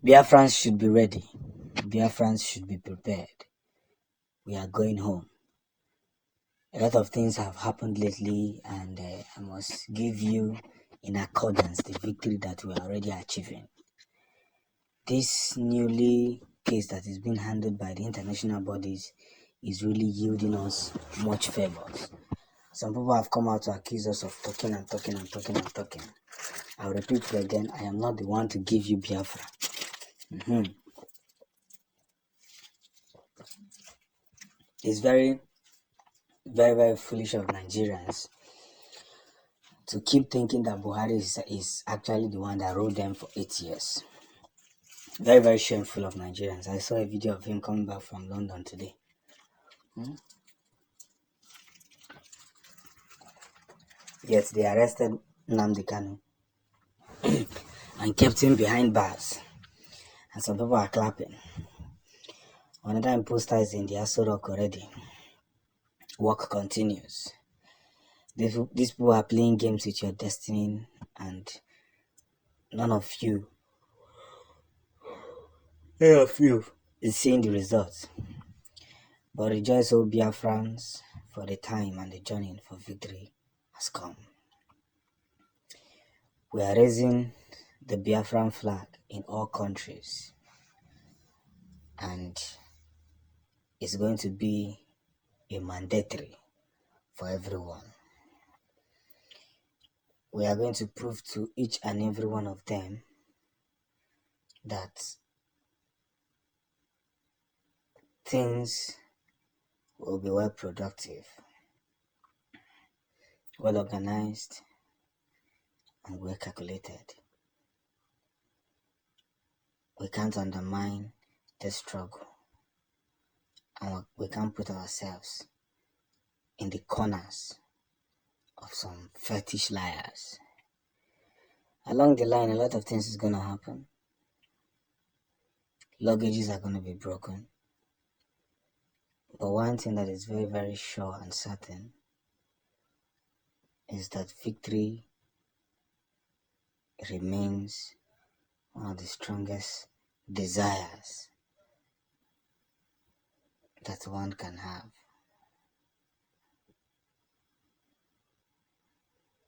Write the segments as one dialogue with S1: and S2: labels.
S1: Biafrans should be ready. Biafrans should be prepared. We are going home. A lot of things have happened lately, and I must give you in accordance the victory that we are already achieving. This newly case that is being handled by the international bodies is really yielding us much favors. Some people have come out to accuse us of talking and talking and talking and talking. I'll repeat it again, I am not the one to give you Biafra. It's very, very, very foolish of Nigerians to keep thinking that Buhari is actually the one that ruled them for 8 years. Very, very shameful of Nigerians. I saw a video of him coming back from London today. Yet they arrested Nnamdi Kanu and kept him behind bars. And some people are clapping. Another imposter is in the Aso Rock already. Work continues. These people are playing games with your destiny, and none of you is seeing the results. But rejoice, O Biafrans, for the time and the journey for victory has come. We are raising the Biafran flag in all countries, and it's going to be a mandatory for everyone. We are going to prove to each and every one of them that things will be well productive, well organized, and well calculated. We can't undermine the struggle, and we can't put ourselves in the corners of some fetish liars. Along the line, a lot of things is going to happen. Luggages are going to be broken. But one thing that is very, very sure and certain is that victory remains one of the strongest desires that one can have.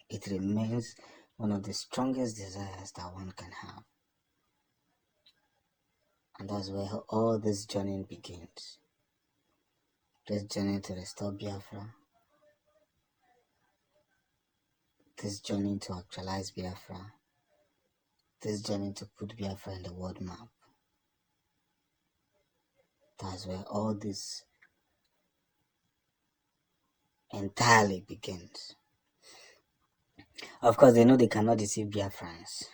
S1: It remains one of the strongest desires that one can have. And that's where all this journey begins. This journey to restore Biafra. This journey to actualize Biafra. This journey to put Biafra in the world map. That's where all this entirely begins. Of course, they know they cannot deceive Biafrans.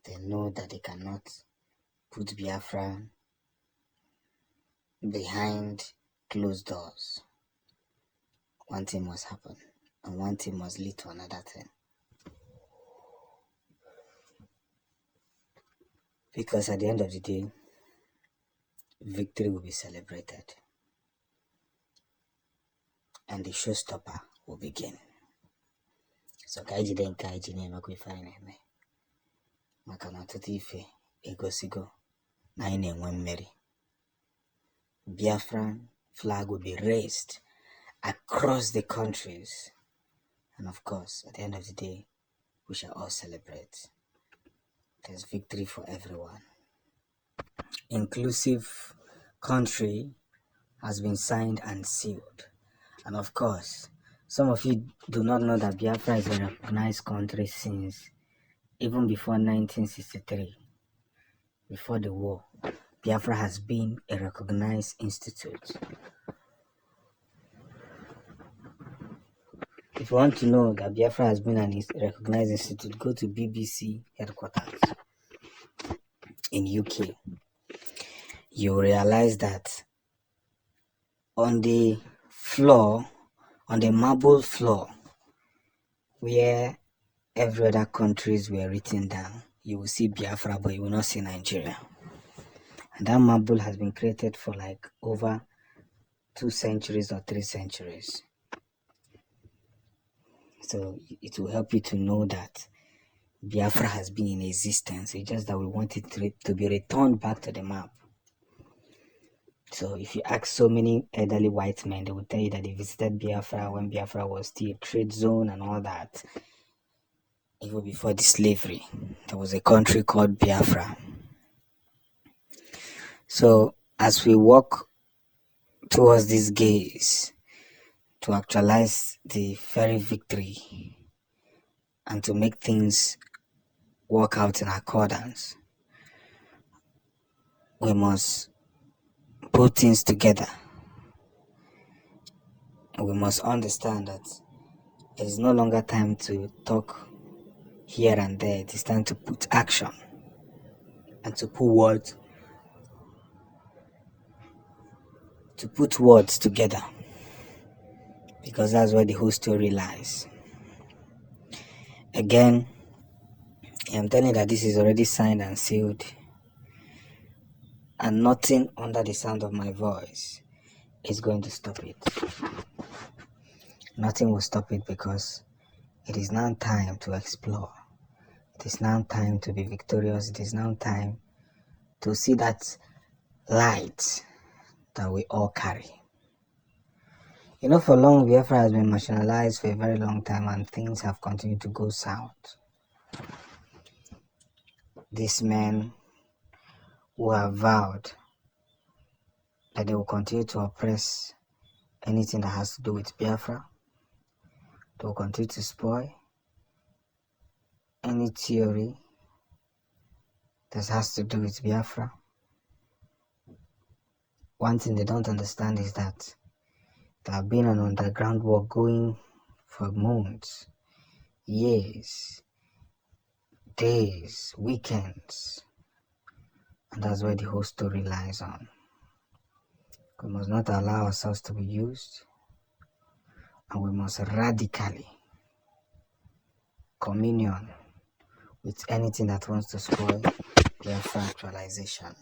S1: They know that they cannot put Biafra behind closed doors. One thing must happen, and one thing must lead to another thing. Because at the end of the day, victory will be celebrated, and the showstopper will begin. So kaiji den kaiji ne makwifanya me. Makana tutife egosigo na ine mmeri. Biafran flag will be raised across the countries, and of course, at the end of the day, we shall all celebrate. There's victory for everyone. Inclusive country has been signed and sealed. And of course, some of you do not know that Biafra is a recognized country since even before 1963. Before the war, Biafra has been a recognized institute. If you want to know that Biafra has been a recognized institute, go to BBC headquarters in UK. You realize that on the floor, on the marble floor, where every other countries were written down, you will see Biafra, but you will not see Nigeria. And that marble has been created for like over 2 centuries or 3 centuries. So it will help you to know that Biafra has been in existence. It's just that we want it to be returned back to the map. So if you ask so many elderly white men, they will tell you that they visited Biafra when Biafra was still a trade zone and all that. Even before the slavery, there was a country called Biafra. So as we walk towards this gaze to actualize the very victory and to make things work out in accordance, we must put things together. We must understand that it is no longer time to talk here and there. It is time to put action and to put words together, because that's where the whole story lies. Again, I'm telling you that this is already signed and sealed, and nothing under the sound of my voice is going to stop it. Nothing will stop it, because it is now time to explore. It is now time to be victorious. It is now time to see that light that we all carry. You know, for long, Biafra has been marginalized for a very long time, and things have continued to go south. These men who have vowed that they will continue to oppress anything that has to do with Biafra, they will continue to spoil any theory that has to do with Biafra. One thing they don't understand is that there have been an underground war going for months, years, days, weekends, and that's where the whole story lies on. We must not allow ourselves to be used, and we must radically communion with anything that wants to spoil Biafra actualization.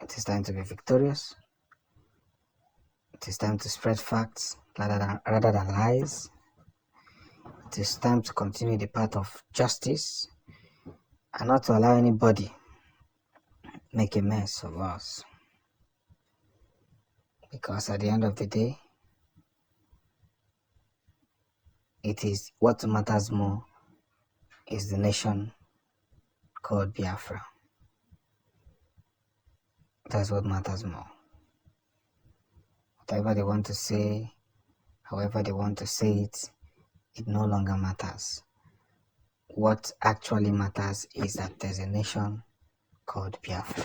S1: It is time to be victorious. It is time to spread facts rather than lies. It is time to continue the path of justice and not to allow anybody make a mess of us. Because at the end of the day, it is what matters more is the nation called Biafra. That's what matters more. Whatever they want to say, however they want to say it, it no longer matters. What actually matters is that there's a nation called Biafra.